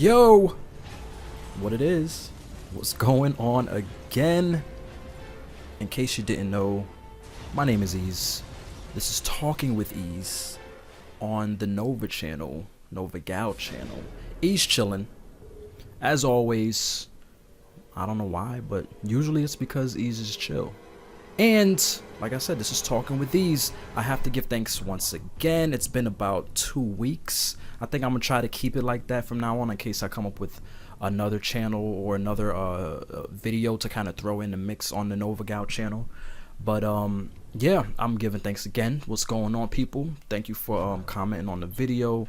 Yo, what it is? What's going on again? In case you didn't know, my name is Ease. This is Talking with Ease on the Nova channel, Nova Gal channel. Ease chillin'. As always, I don't know why, but usually it's because Ease is chill. And like I said, this is Talking with Ease. I have to give thanks once again. It's been about 2 weeks. I think I'm gonna try to keep it like that from now on in case I come up with another channel or another video to kind of throw in the mix on the Nova Gal channel. But yeah, I'm giving thanks again. What's going on, people? Thank you for commenting on the video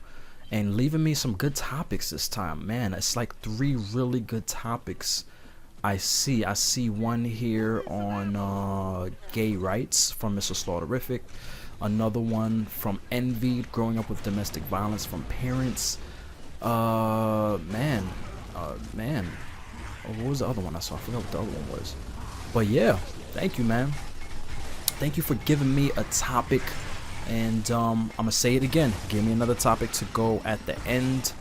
and leaving me some good topics this time. Man, it's like 3 really good topics. I see one here on gay rights from Mr. Slaughterific. Another one from Envy, growing up with domestic violence from parents. Man. Oh, what was the other one I saw? I forgot what the other one was. But yeah, thank you, man. Thank you for giving me a topic. And I'm gonna say it again. Give me another topic to go at the end.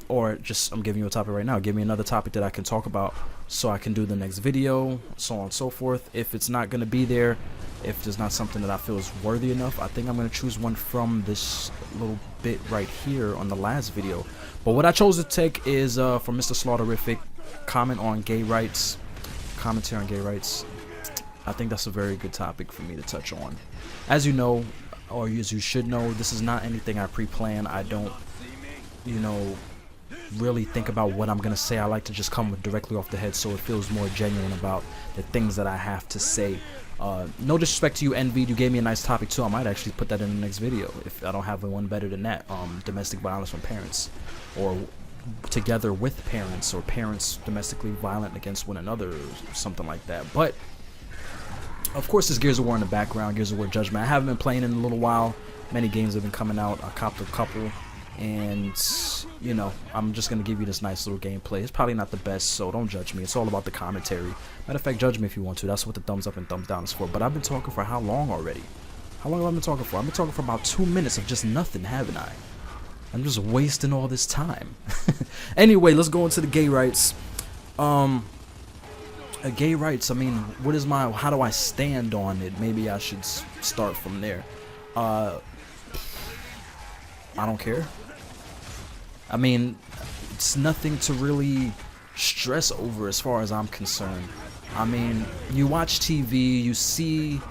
Or just, I'm giving you a topic right now. Give me another topic that I can talk about so I can do the next video, so on and so forth. If it's not gonna be there, if there's not something that I feel is worthy enough, I think I'm gonna choose one from this little bit right here on the last video. But what I chose to take is from Mr. Slaughterific, comment on gay rights, commentary on gay rights. I think that's a very good topic for me to touch on. As you know, or as you should know, this is not anything I pre-plan. I don't, you know, really think about what I'm gonna say. I like to just come directly off the head so it feels more genuine about the things that I have to say. No disrespect to you, Envy. You gave me a nice topic too. I might actually put that in the next video if I don't have one better than that. Domestic violence from parents, or together with parents, or parents domestically violent against one another, or something like that. But of course, there's Gears of War in the background, Gears of War Judgment. I haven't been playing in a little while. Many games have been coming out. I copped a couple. And, you know, I'm just going to give you this nice little gameplay. It's probably not the best, so don't judge me. It's all about the commentary. Matter of fact, judge me if you want to. That's what the thumbs up and thumbs down is for. But I've been talking for how long already? How long have I been talking for? I've been talking for about 2 minutes of just nothing, haven't I? I'm just wasting all this time. Anyway, let's go into the gay rights. Gay rights, I mean, how do I stand on it? Maybe I should start from there. I don't care. I mean, it's nothing to really stress over as far as I'm concerned. I mean, you watch TV, you see,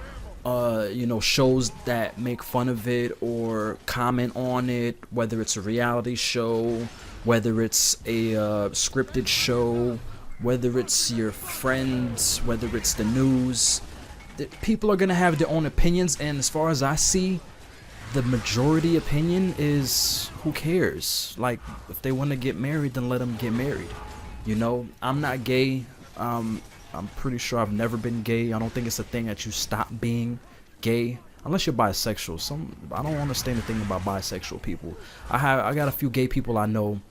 you know, shows that make fun of it or comment on it, whether it's a reality show, whether it's a scripted show, whether it's your friends, whether it's the news. People are going to have their own opinions, and as far as I see, the majority opinion is, who cares? Like, if they want to get married, then let them get married. You know, I'm not gay. I'm pretty sure I've never been gay. I don't think it's a thing that you stop being gay unless you're bisexual. I don't understand the thing about bisexual people. I got a few gay people I know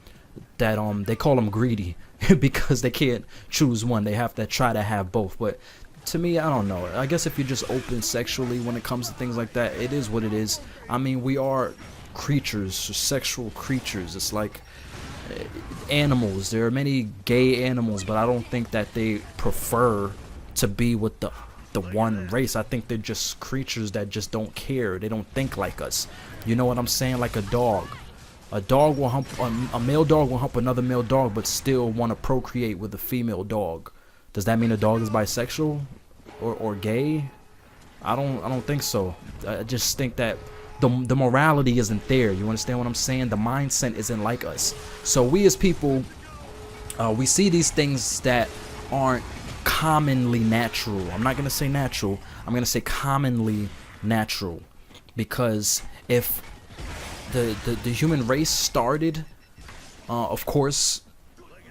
that they call them greedy because they can't choose one. They have to try to have both. But to me, I don't know. I guess if you're just open sexually when it comes to things like that, it is what it is. I mean, we are creatures, sexual creatures. It's like animals. There are many gay animals, but I don't think that they prefer to be with the one race. I think they're just creatures that just don't care. They don't think like us. You know what I'm saying? Like a dog. A dog will hump, a male dog will hump another male dog, but still want to procreate with a female dog. Does that mean a dog is bisexual or gay? I don't think so. I just think that the morality isn't there. You understand what I'm saying? The mindset isn't like us. So we as people, we see these things that aren't commonly natural. I'm not gonna say natural. I'm gonna say commonly natural, because if the human race started, of course,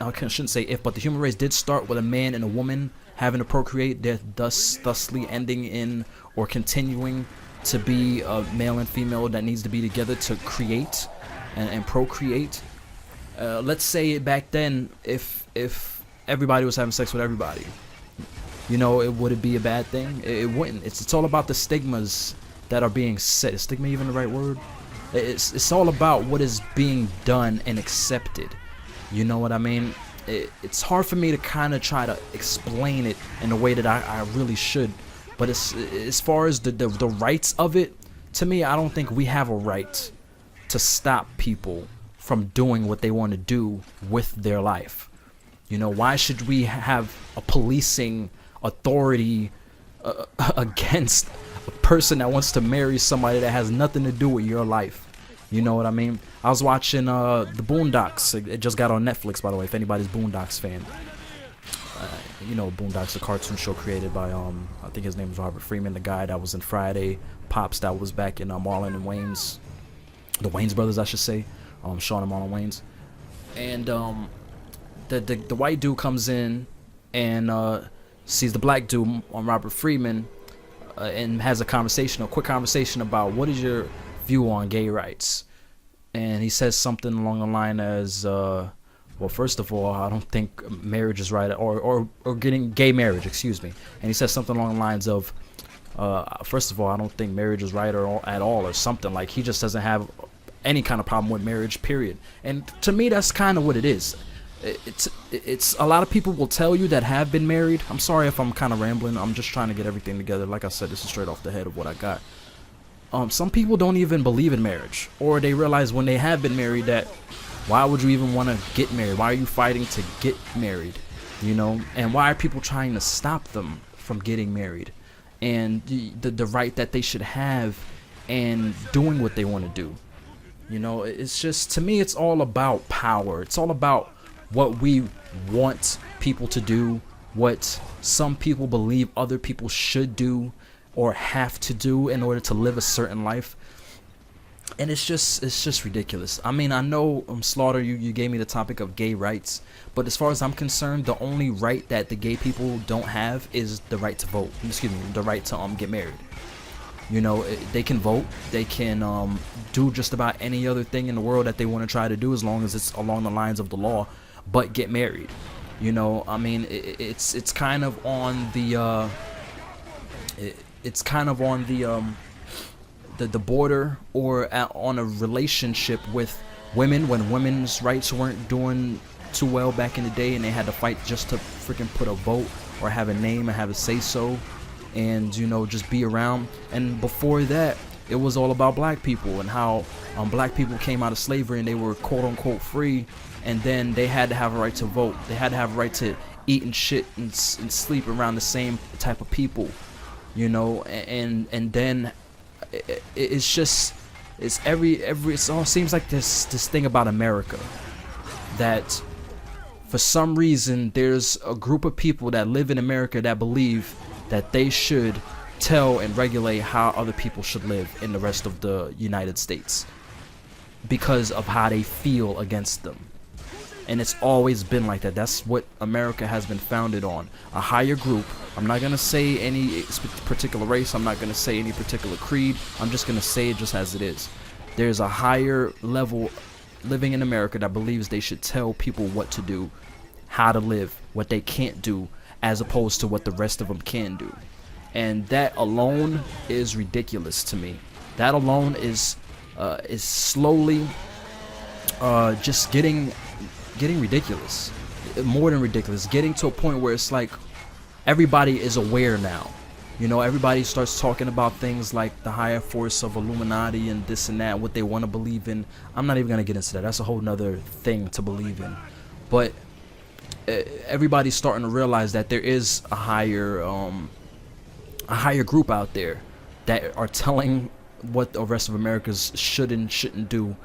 I shouldn't say if, but the human race did start with a man and a woman having to procreate, thusly ending in or continuing to be a male and female that needs to be together to create and procreate. Let's say back then, if everybody was having sex with everybody, you know, would it be a bad thing? It wouldn't. It's all about the stigmas that are being set. Is stigma even the right word? It's all about what is being done and accepted. You know what I mean? It's hard for me to kind of try to explain it in a way that I really should. But it's, as far as the rights of it, to me, I don't think we have a right to stop people from doing what they want to do with their life. You know, why should we have a policing authority against a person that wants to marry somebody that has nothing to do with your life? You know what I mean? I was watching the Boondocks. It just got on Netflix, by the way, if anybody's Boondocks fan. You know, Boondocks, a cartoon show created by I think his name is Robert Freeman, the guy that was in Friday, Pops that was back in Marlon and Wayans, the Wayans brothers, I should say, Sean and Marlon Wayans. And the white dude comes in and sees the black dude on Robert Freeman, and has a quick conversation about what is your view on gay rights. And he says something along the line as, well, first of all, I don't think marriage is right, or getting gay marriage, excuse me. And he says something along the lines of, first of all, I don't think marriage is right at all, or something. Like, he just doesn't have any kind of problem with marriage, period. And to me, that's kind of what it is. It's a lot of people will tell you that have been married. I'm sorry if I'm kind of rambling. I'm just trying to get everything together. Like I said, this is straight off the head of what I got. Some people don't even believe in marriage, or they realize when they have been married that, why would you even want to get married? Why are you fighting to get married? You know, and why are people trying to stop them from getting married and the right that they should have and doing what they want to do? You know, it's just, to me, it's all about power. It's all about what we want people to do, what some people believe other people should do or have to do in order to live a certain life. And it's just ridiculous. I mean, I know, Slaughter, you gave me the topic of gay rights, but as far as I'm concerned, the only right that the gay people don't have is the right to vote. Excuse me, the right to get married. You know, they can vote, they can do just about any other thing in the world that they want to try to do, as long as it's along the lines of the law, but get married. You know, I mean, it's kind of on the the border, or on a relationship with women, when women's rights weren't doing too well back in the day, and they had to fight just to freaking put a vote or have a name and have a say so, and, you know, just be around. And before that, it was all about black people and how black people came out of slavery and they were quote unquote free, and then they had to have a right to vote. They had to have a right to eat and shit and sleep around the same type of people, you know. And then it all seems like this thing about America, that for some reason there's a group of people that live in America that believe that they should tell and regulate how other people should live in the rest of the United States because of how they feel against them. And it's always been like that. That's what America has been founded on. A higher group. I'm not going to say any particular race. I'm not going to say any particular creed. I'm just going to say it just as it is. There's a higher level living in America that believes they should tell people what to do, how to live, what they can't do, as opposed to what the rest of them can do. And that alone is ridiculous to me. That alone is slowly just getting ridiculous, more than ridiculous, getting to a point where it's like everybody is aware now. You know, everybody starts talking about things like the higher force of Illuminati and this and that, what they want to believe in. I'm not even going to get into that. That's a whole nother thing to believe in. But everybody's starting to realize that there is a higher group out there that are telling what the rest of Americans should and shouldn't do.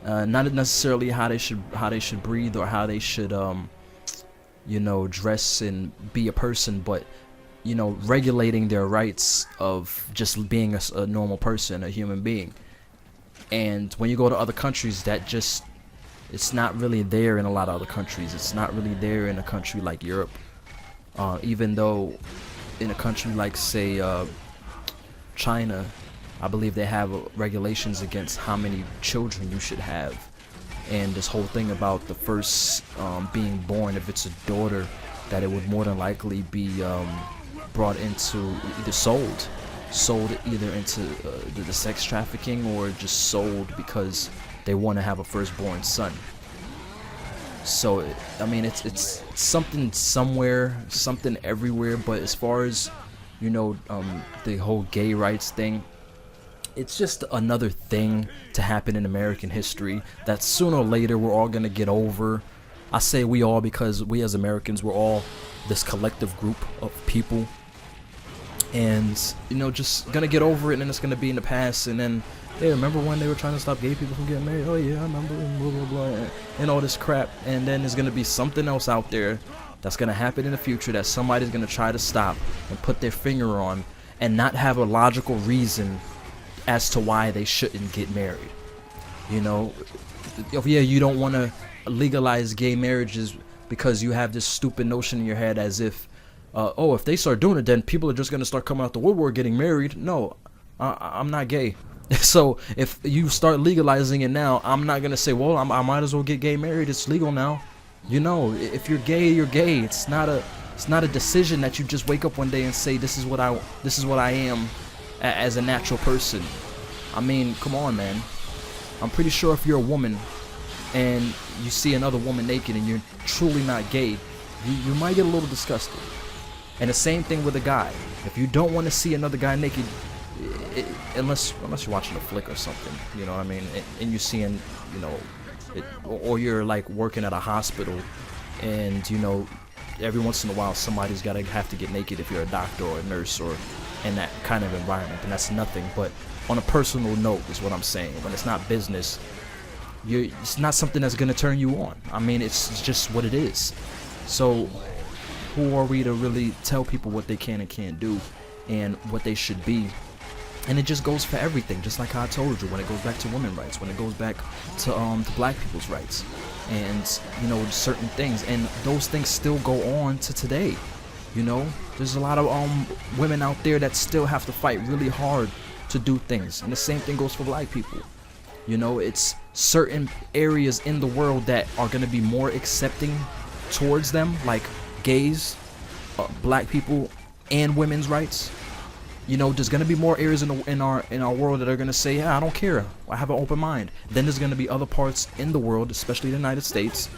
Not necessarily how they should breathe or how they should you know, dress and be a person, but, you know, regulating their rights of just being a normal person, a human being. And when you go to other countries, that just, it's not really there in a lot of other countries. It's not really there in a country like Europe, even though in a country like, say, China, I believe they have regulations against how many children you should have. And this whole thing about the first being born, if it's a daughter, that it would more than likely be brought into either sold either into the sex trafficking, or just sold because they want to have a firstborn son. So I mean, it's something somewhere, something everywhere. But as far as the whole gay rights thing, it's just another thing to happen in American history that sooner or later we're all gonna get over. I say we all because we as Americans, we're all this collective group of people, and just gonna get over it, and then it's gonna be in the past. And then, hey, remember when they were trying to stop gay people from getting married? Oh yeah, I remember, and blah blah blah, and all this crap. And then there's gonna be something else out there that's gonna happen in the future that somebody's gonna try to stop and put their finger on, and not have a logical reason as to why they shouldn't get married. Yeah, you don't want to legalize gay marriages because you have this stupid notion in your head as if, if they start doing it, then people are just going to start coming out the woodwork getting married. No, I'm not gay. So if you start legalizing it now, I'm not going to say, well, I might as well get gay married. It's legal now. If you're gay, you're gay. It's not a decision that you just wake up one day and say, this is what I am as a natural person. I mean, come on, man. I'm pretty sure if you're a woman and you see another woman naked and you're truly not gay, you might get a little disgusted. And the same thing with a guy. If you don't want to see another guy naked, unless you're watching a flick or something, you know what I mean, and you're seeing, or you're like working at a hospital, and every once in a while somebody's have to get naked if you're a doctor or a nurse or in that kind of environment, and that's nothing. But on a personal note is what I'm saying. When it's not business, it's not something that's gonna turn you on. I mean, it's just what it is. So who are we to really tell people what they can and can't do and what they should be? And it just goes for everything, just like how I told you, when it goes back to women's rights, when it goes back to black people's rights, and certain things, and those things still go on to today. There's a lot of women out there that still have to fight really hard to do things, and the same thing goes for black people. It's certain areas in the world that are going to be more accepting towards them, like gays, black people, and women's rights. There's going to be more areas in our world that are going to say, yeah, I don't care, I have an open mind. Then there's going to be other parts in the world, especially the United States,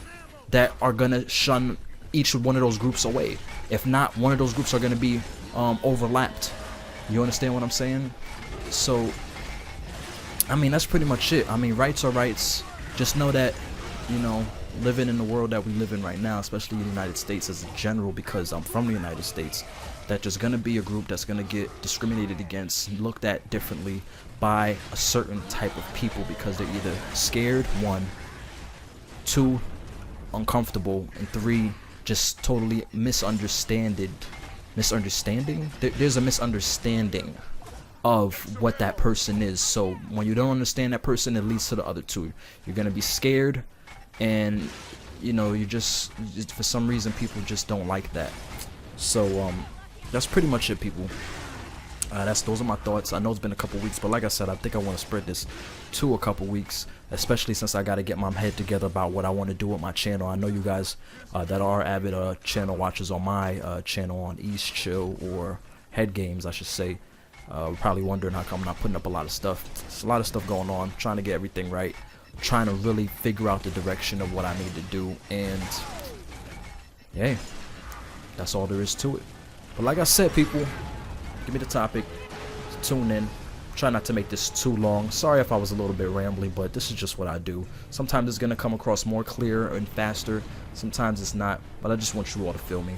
that are going to shun each one of those groups away. If not, one of those groups are going to be overlapped. You understand what I'm saying? So I mean, that's pretty much it. I mean, rights are rights. Just know that, living in the world that we live in right now, especially in the United States as a general, because I'm from the United States, that there's going to be a group that's going to get discriminated against, looked at differently by a certain type of people because they're either scared, 1, 2, uncomfortable, and 3, just totally misunderstanding. There's a misunderstanding of what that person is. So when you don't understand that person, it leads to the other two. You're going to be scared, and you just for some reason people just don't like that. So that's pretty much it, people. Those are my thoughts. I know it's been a couple weeks, but like I said, I think I want to spread this to a couple weeks, especially since I got to get my head together about what I want to do with my channel. I know you guys that are avid channel watchers on my channel on East Chill, or Head Games I should say, probably wondering how come I'm not putting up a lot of stuff. There's a lot of stuff going on, trying to get everything right, trying to really figure out the direction of what I need to do, and yeah, that's all there is to it. But like I said, people, give me the topic, tune in. Try not to make this too long. Sorry if I was a little bit rambling, but this is just what I do. Sometimes it's gonna come across more clear and faster, sometimes it's not, but I just want you all to feel me.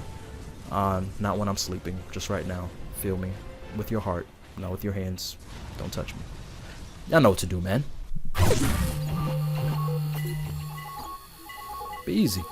Not when I'm sleeping, just right now. Feel me with your heart, not with your hands. Don't touch me. Y'all know what to do, man. Be easy.